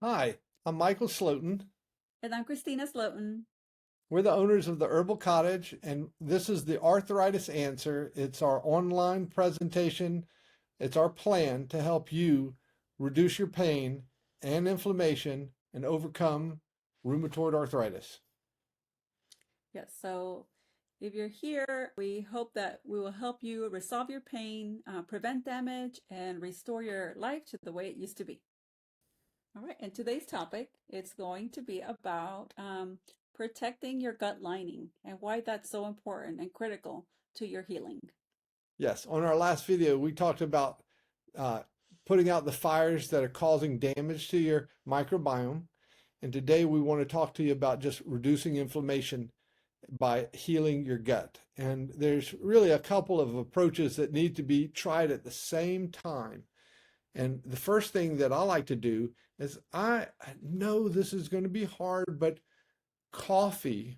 Hi, I'm Michael Slotin. And I'm Christina Slotin. We're the owners of the Herbal Cottage, and this is the Arthritis Answer. It's our online presentation. It's our plan to help you reduce your pain and inflammation and overcome rheumatoid arthritis. Yes, so if you're here, we hope that we will help you resolve your pain, prevent damage, and restore your life to the way it used to be. All right, and today's topic is going to be about protecting your gut lining and why that's so important and critical to your healing. Yes, on our last video, we talked about uh, putting out the fires that are causing damage to your microbiome. And today we want to talk to you about just reducing inflammation by healing your gut. And there's really a couple of approaches that need to be tried at the same time. And the first thing that I like to do is I know this is going to be hard, but coffee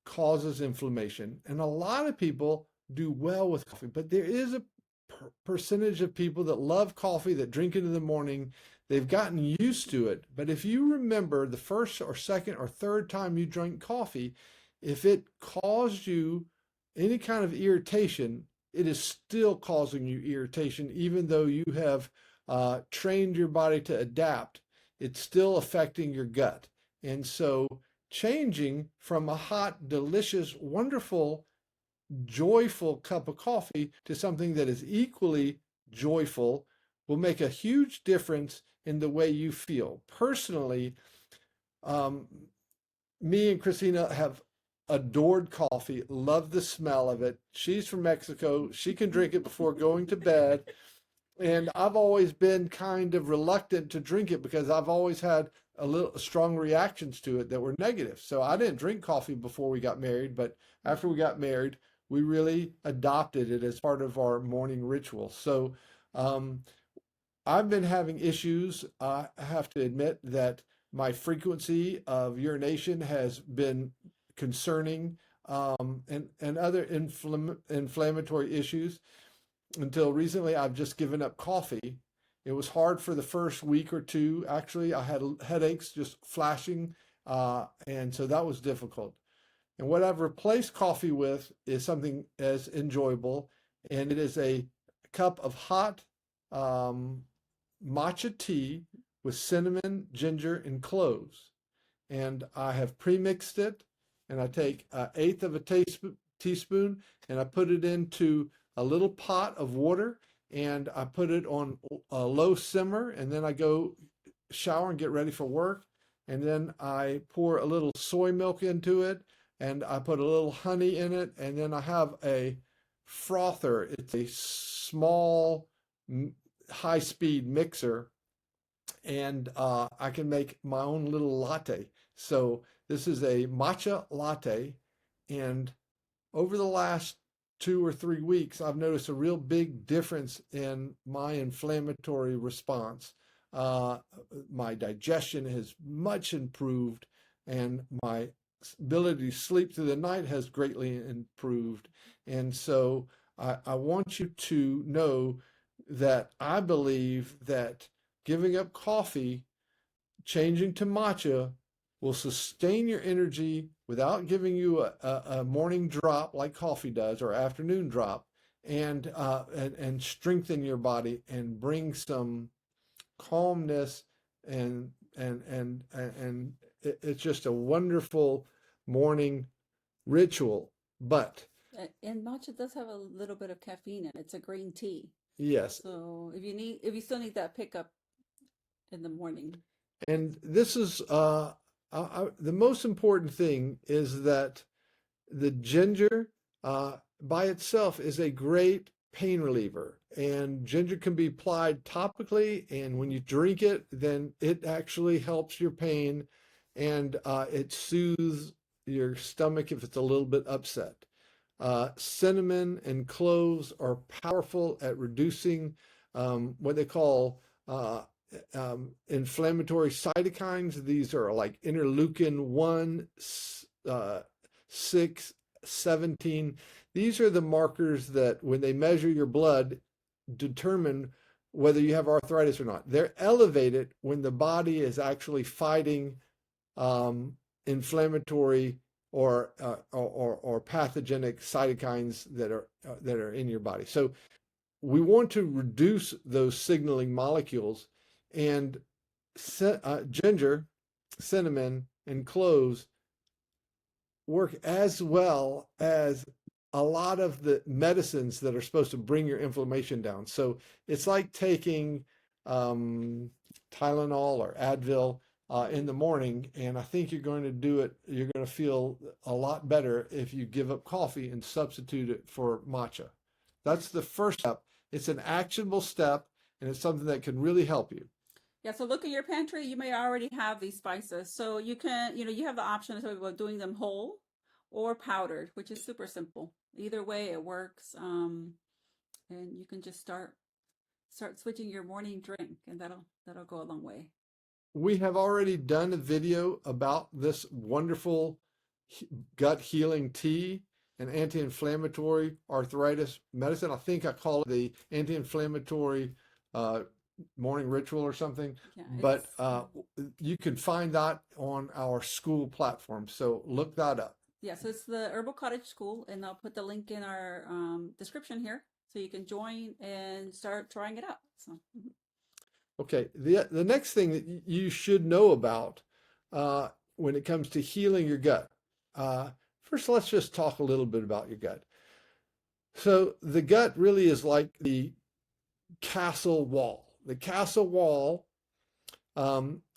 causes inflammation. And a lot of people do well with coffee, but there is a percentage of people that love coffee, that drink it in the morning. They've gotten used to it. But if you remember the first or second or third time you drank coffee, if it caused you any kind of irritation, it is still causing you irritation, even though you have trained your body to adapt. It's still affecting your gut. And so changing from a hot, delicious, wonderful, joyful cup of coffee to something that is equally joyful will make a huge difference in the way you feel. Personally, um, me and Christina have adored coffee, love the smell of it. She's from Mexico. She can drink it before going to bed. And I've always been kind of reluctant to drink it because I've always had a little strong reactions to it that were negative. So I didn't drink coffee before we got married, but after we got married, we really adopted it as part of our morning ritual. So um, I've been having issues. I have to admit that my frequency of urination has been concerning, and other inflammatory issues. Until recently, I've just given up coffee. It was hard for the first week or two. Actually, I had headaches just flashing, and so that was difficult. And what I've replaced coffee with is something as enjoyable, and it is a cup of hot um, matcha tea with cinnamon, ginger, and cloves. And I have pre-mixed it, and I take an eighth of a teaspoon, and I put it into a little pot of water, and I put it on a low simmer, and then I go shower and get ready for work. And then I pour a little soy milk into it, and I put a little honey in it, and then I have a frother. It's a small, high-speed mixer, and I can make my own little latte. So this is a matcha latte, and over the last 2 or 3 weeks, I've noticed a real big difference in my inflammatory response. Uh, my digestion has much improved, and my ability to sleep through the night has greatly improved. And so I want you to know that I believe that giving up coffee, changing to matcha, will sustain your energy without giving you a morning drop like coffee does or afternoon drop, and strengthen your body and bring some calmness, and it's just a wonderful morning ritual. But And matcha does have a little bit of caffeine in it. It's a green tea. yes, So if you still need that pickup in the morning. and this is the most important thing is that the ginger by itself is a great pain reliever, and ginger can be applied topically, and when you drink it, then it actually helps your pain, and it soothes your stomach if it's a little bit upset. Cinnamon and cloves are powerful at reducing what they call inflammatory cytokines. These are like interleukin 1, 6, 17. These are the markers that, when they measure your blood, determine whether you have arthritis or not. They're elevated when the body is actually fighting inflammatory or pathogenic cytokines that are in your body. So we want to reduce those signaling molecules, and ginger, cinnamon, and cloves work as well as a lot of the medicines that are supposed to bring your inflammation down. So it's like taking Tylenol or Advil in the morning, and I think you're going to do it. You're going to feel a lot better if you give up coffee and substitute it for matcha. That's the first step. It's an actionable step, and it's something that can really help you. Yeah, so look at your pantry. You may already have these spices. So you can, you have the option of doing them whole or powdered, which is super simple. Either way, it works. And you can just start switching your morning drink, and that'll go a long way. We have already done a video about this wonderful gut healing tea and anti-inflammatory arthritis medicine. I think I call it the anti-inflammatory morning ritual or something. Yeah, but you can find that on our school platform. So look that up. Yeah, so it's the Herbal Cottage Skool, and I'll put the link in our description here, so you can join and start trying it out. So. Okay, the next thing that you should know about when it comes to healing your gut. First, let's just talk a little bit about your gut. So the gut really is like the castle wall. The castle wall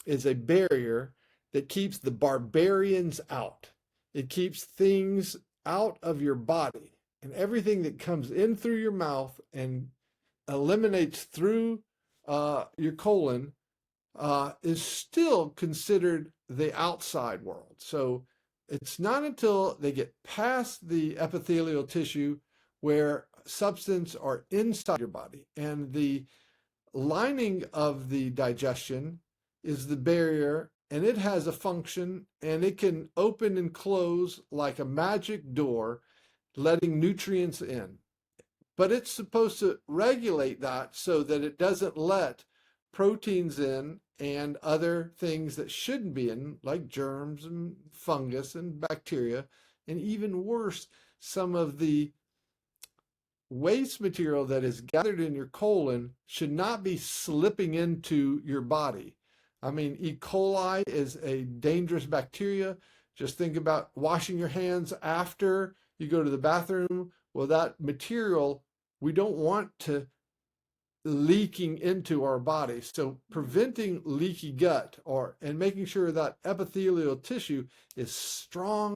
is a barrier that keeps the barbarians out. It keeps things out of your body, and everything that comes in through your mouth and eliminates through your colon is still considered the outside world. So it's not until they get past the epithelial tissue where substances are inside your body, and the lining of the digestion is the barrier, and it has a function, and it can open and close like a magic door, letting nutrients in. But it's supposed to regulate that so that it doesn't let proteins in and other things that shouldn't be in, like germs and fungus and bacteria, and even worse, some of the waste material that is gathered in your colon should not be slipping into your body. I mean, E. coli is a dangerous bacteria. Just think about washing your hands after you go to the bathroom. Well, that material we don't want to leaking into our body. So preventing leaky gut and making sure that epithelial tissue is strong,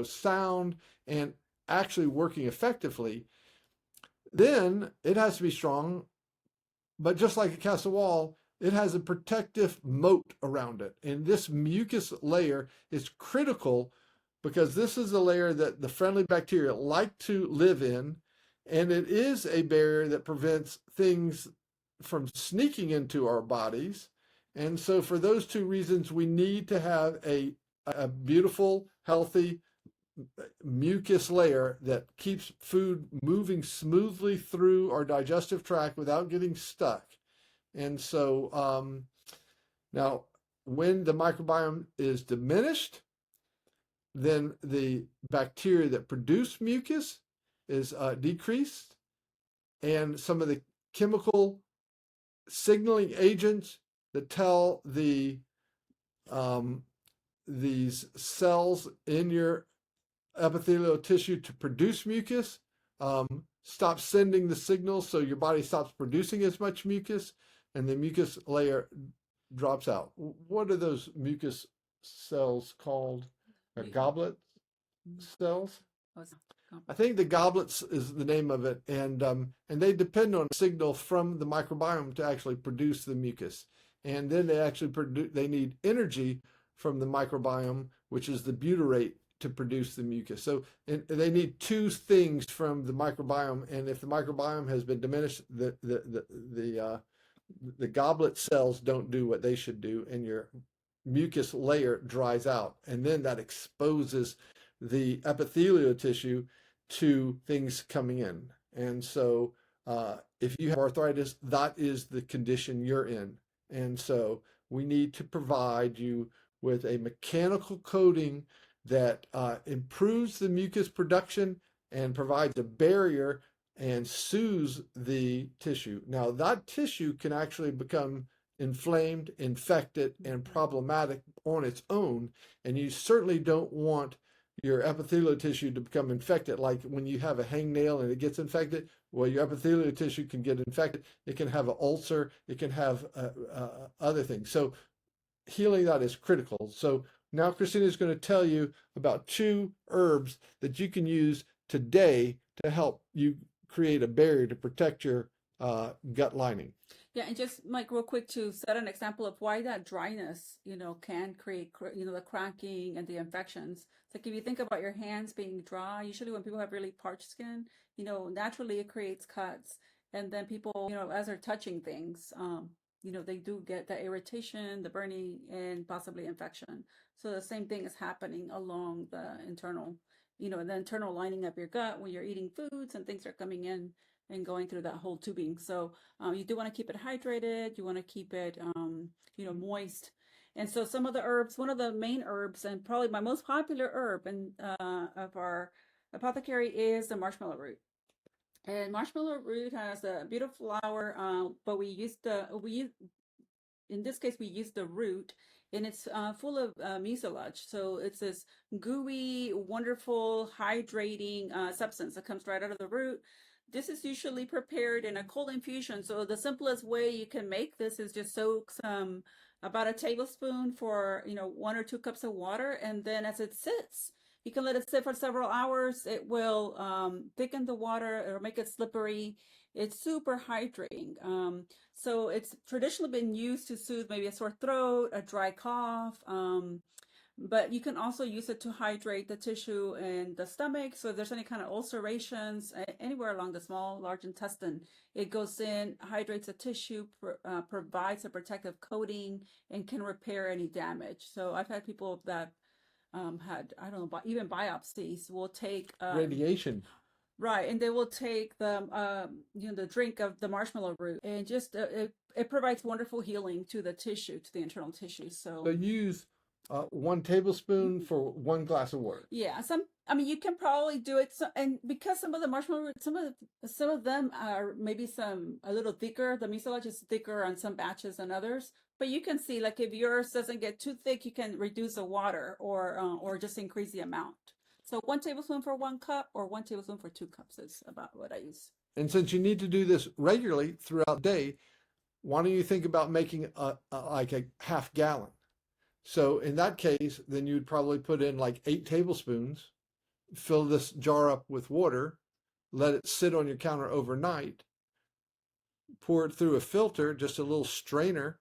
sound, and actually working effectively. Then it has to be strong, but just like a castle wall, it has a protective moat around it. And this mucus layer is critical because this is a layer that the friendly bacteria like to live in, and it is a barrier that prevents things from sneaking into our bodies. And so for those two reasons, we need to have a beautiful, healthy mucus layer that keeps food moving smoothly through our digestive tract without getting stuck. And so now when the microbiome is diminished, then the bacteria that produce mucus is decreased, and some of the chemical signaling agents that tell these cells in your epithelial tissue to produce mucus stop sending the signals, so your body stops producing as much mucus, and the mucus layer drops out. What are those mucus cells called? Goblet cells? I think the goblets is the name of it, and they depend on a signal from the microbiome to actually produce the mucus, and then they need energy from the microbiome, which is the butyrate, to produce the mucus. So they need two things from the microbiome, and if the microbiome has been diminished, the goblet cells don't do what they should do, and your mucus layer dries out, and then that exposes the epithelial tissue to things coming in. And so if you have arthritis, that is the condition you're in. And so we need to provide you with a mechanical coating that improves the mucus production and provides a barrier and soothes the tissue. Now, that tissue can actually become inflamed, infected, and problematic on its own. And you certainly don't want your epithelial tissue to become infected. Like when you have a hangnail and it gets infected, well, your epithelial tissue can get infected. It can have an ulcer. It can have other things. So healing that is critical. So now Christina is going to tell you about 2 herbs that you can use today to help you create a barrier to protect your gut lining. Yeah, and just Mike, real quick to set an example of why that dryness, can create, the cracking and the infections. It's like if you think about your hands being dry, usually when people have really parched skin, naturally it creates cuts. And then people, as they're touching things, they do get the irritation, the burning, and possibly infection. So the same thing is happening along the internal lining of your gut when you're eating foods and things are coming in and going through that whole tubing. So you do want to keep it hydrated. You want to keep it, moist. And so some of the herbs, one of the main herbs, and probably my most popular herb of our apothecary is the marshmallow root. And marshmallow root has a beautiful flower, but in this case we use the root, and it's full of mucilage. So it's this gooey, wonderful, hydrating substance that comes right out of the root. This is usually prepared in a cold infusion. So the simplest way you can make this is just soak about a tablespoon for 1 or 2 cups of water, and then as it sits, you can let it sit for several hours. It will thicken the water or make it slippery. It's super hydrating. So it's traditionally been used to soothe maybe a sore throat, a dry cough, but you can also use it to hydrate the tissue in the stomach. So if there's any kind of ulcerations anywhere along the small, large intestine, it goes in, hydrates the tissue, provides a protective coating, and can repair any damage. So I've had people that had, I don't know, even biopsies will take Radiation. right, and they will take the drink of the marshmallow root, and just it provides wonderful healing to the tissue, to the internal tissue. So use 1 tablespoon for 1 glass of water. Yeah, you can probably do it. So, and because some of the marshmallow root, some of them are maybe a little thicker. The mucilage is thicker on some batches than others. But you can see, like, if yours doesn't get too thick, you can reduce the water or just increase the amount. So 1 tablespoon for 1 cup or 1 tablespoon for 2 cups is about what I use. And since you need to do this regularly throughout the day, why don't you think about making like a half gallon? So in that case, then you'd probably put in like 8 tablespoons, fill this jar up with water, let it sit on your counter overnight, pour it through a filter, just a little strainer,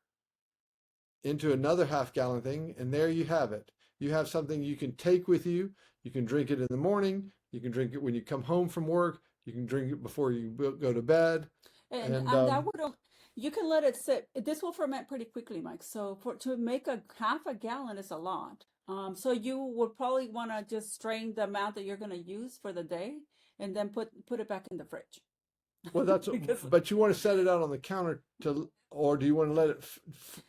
into another half gallon thing, and there you have it. You have something you can take with you. You can drink it in the morning. You can drink it when you come home from work. You can drink it before you go to bed. And that would, you can let it sit. This will ferment pretty quickly, Mike. So to make a half a gallon is a lot. So you would probably want to just strain the amount that you're going to use for the day, and then put it back in the fridge. Well, that's but you want to set it out on the counter or do you want to let it?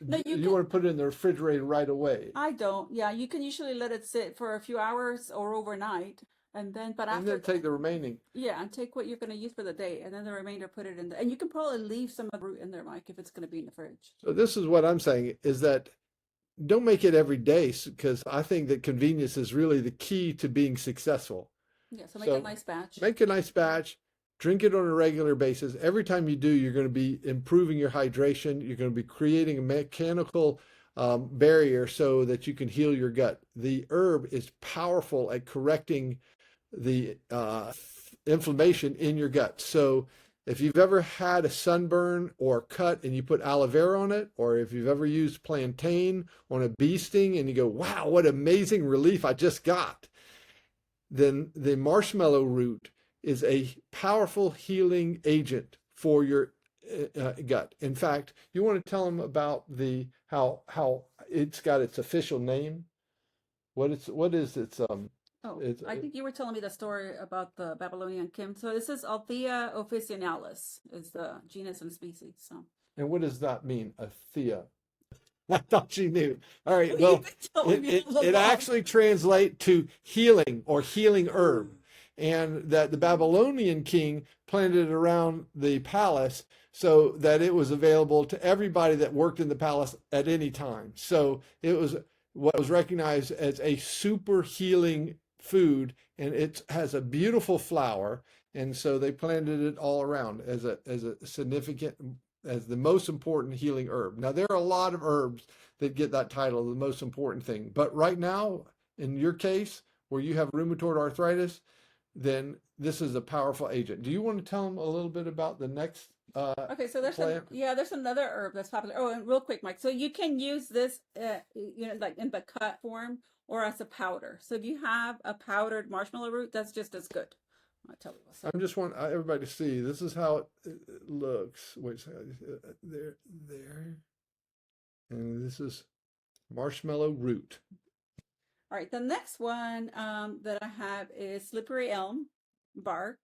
No, you want to put it in the refrigerator right away? I don't. Yeah, you can usually let it sit for a few hours or overnight, and then then take the remaining. Yeah, and take what you're going to use for the day, and then the remainder put it in and you can probably leave some of the root in there, Mike, if it's going to be in the fridge. So this is what I'm saying is that don't make it every day, because I think that convenience is really the key to being successful. Yeah, so make a nice batch. Make a nice batch. Drink it on a regular basis. Every time you do, you're going to be improving your hydration. You're going to be creating a mechanical barrier so that you can heal your gut. The herb is powerful at correcting the inflammation in your gut. So if you've ever had a sunburn or cut and you put aloe vera on it, or if you've ever used plantain on a bee sting and you go, wow, what amazing relief I just got, then the marshmallow root is a powerful healing agent for your gut. In fact, you want to tell them about how it's got its official name. What is its Oh, It's I think you were telling me the story about the Babylonian Kim. So this is Althea officinalis is the genus and species. So and what does that mean? Athea. I thought you knew. All right. you've Well, been telling me all it along. actually translates to healing or healing herb. And that the Babylonian king planted it around the palace so that it was available to everybody that worked in the palace at any time. So it was what was recognized as a super healing food, and it has a beautiful flower. And so they planted it all around as a significant, as the most important healing herb. Now, there are a lot of herbs that get that title, the most important thing. But right now, in your case, where you have rheumatoid arthritis, then this is a powerful agent. Do you want to tell them a little bit about the next Okay, so plant? there's another herb that's popular. Oh, and real quick, Mike. So you can use this, like in the cut form or as a powder. So if you have a powdered marshmallow root, that's just as good. I'll tell you what. So I just want everybody to see. This is how it looks. Wait a second. There. And this is marshmallow root. all right, the next one that I have is slippery elm bark.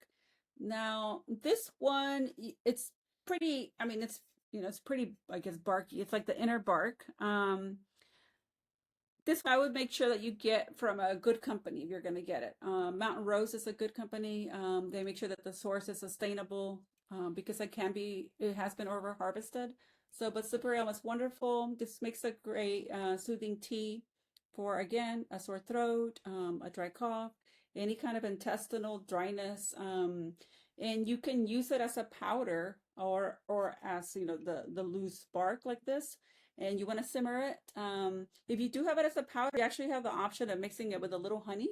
Now, this one, it's pretty, I mean, it's pretty, I guess, barky. It's like the inner bark. This I would make sure that you get from a good company if you're going to get it. Mountain Rose is a good company. They make sure that the source is sustainable because it has been over harvested. So, but slippery elm is wonderful. This makes a great soothing tea for, again, a sore throat, a dry cough, any kind of intestinal dryness. And you can use it as a powder or as, the loose bark like this. And you want to simmer it. If you do have it as a powder, you actually have the option of mixing it with a little honey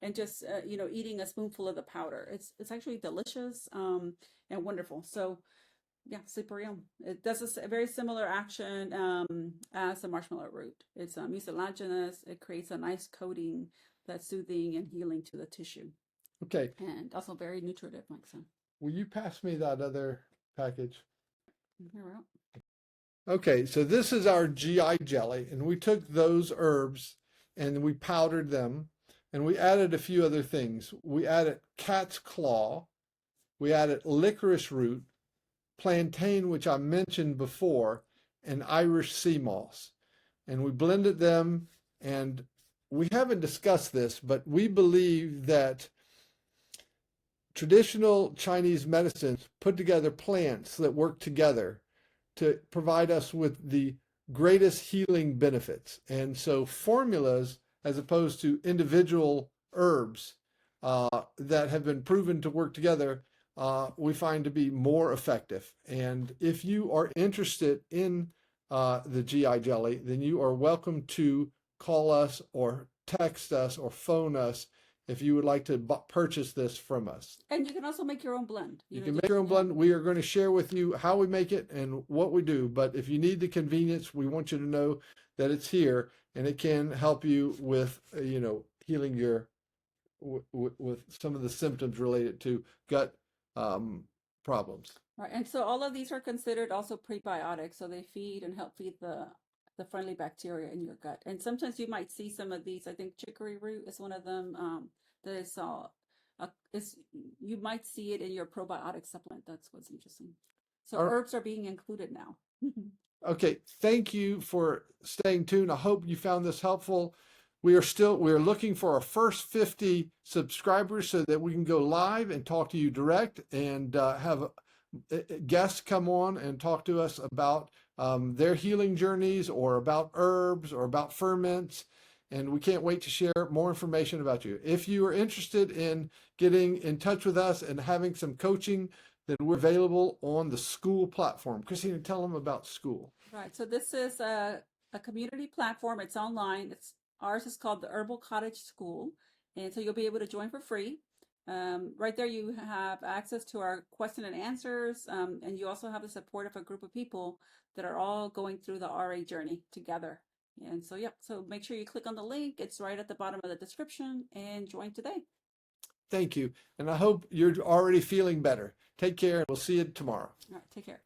and just, eating a spoonful of the powder. It's actually delicious and wonderful. So yeah, slippery elm. It does a very similar action as the marshmallow root. It's mucilaginous. It creates a nice coating that's soothing and healing to the tissue. Okay. And also very nutritive, like so. Will you pass me that other package? Here we go. Okay, so this is our GI jelly, and we took those herbs and we powdered them, and we added a few other things. We added cat's claw, we added licorice root, plantain, which I mentioned before, and Irish sea moss. And we blended them, and we haven't discussed this, but we believe that traditional Chinese medicines put together plants that work together to provide us with the greatest healing benefits. And so formulas, as opposed to individual herbs that have been proven to work together, we find to be more effective. And if you are interested in the GI jelly, then you are welcome to call us or text us or phone us if you would like to purchase this from us. And you can also make your own blend. You can make your own blend. We are going to share with you how we make it and what we do. But if you need the convenience, we want you to know that it's here and it can help you with, healing your, with some of the symptoms related to gut problems. Right, and so all of these are considered also prebiotics, so they feed and help feed the friendly bacteria in your gut. And sometimes you might see some of these. I think chicory root is one of them. You might see it in your probiotic supplement. That's what's interesting. So herbs are being included now. Okay, thank you for staying tuned. I hope you found this helpful. We are looking for our first 50 subscribers so that we can go live and talk to you direct and have guests come on and talk to us about their healing journeys or about herbs or about ferments. And we can't wait to share more information about you. If you are interested in getting in touch with us and having some coaching, then we're available on the Skool platform. Christina, tell them about Skool. Right. So this is a community platform. It's online. Ours is called the Herbal Cottage Skool. And so you'll be able to join for free. Right there, you have access to our question and answers. And you also have the support of a group of people that are all going through the RA journey together. And so, so make sure you click on the link. It's right at the bottom of the description and join today. Thank you. And I hope you're already feeling better. Take care. We'll see you tomorrow. All right. Take care.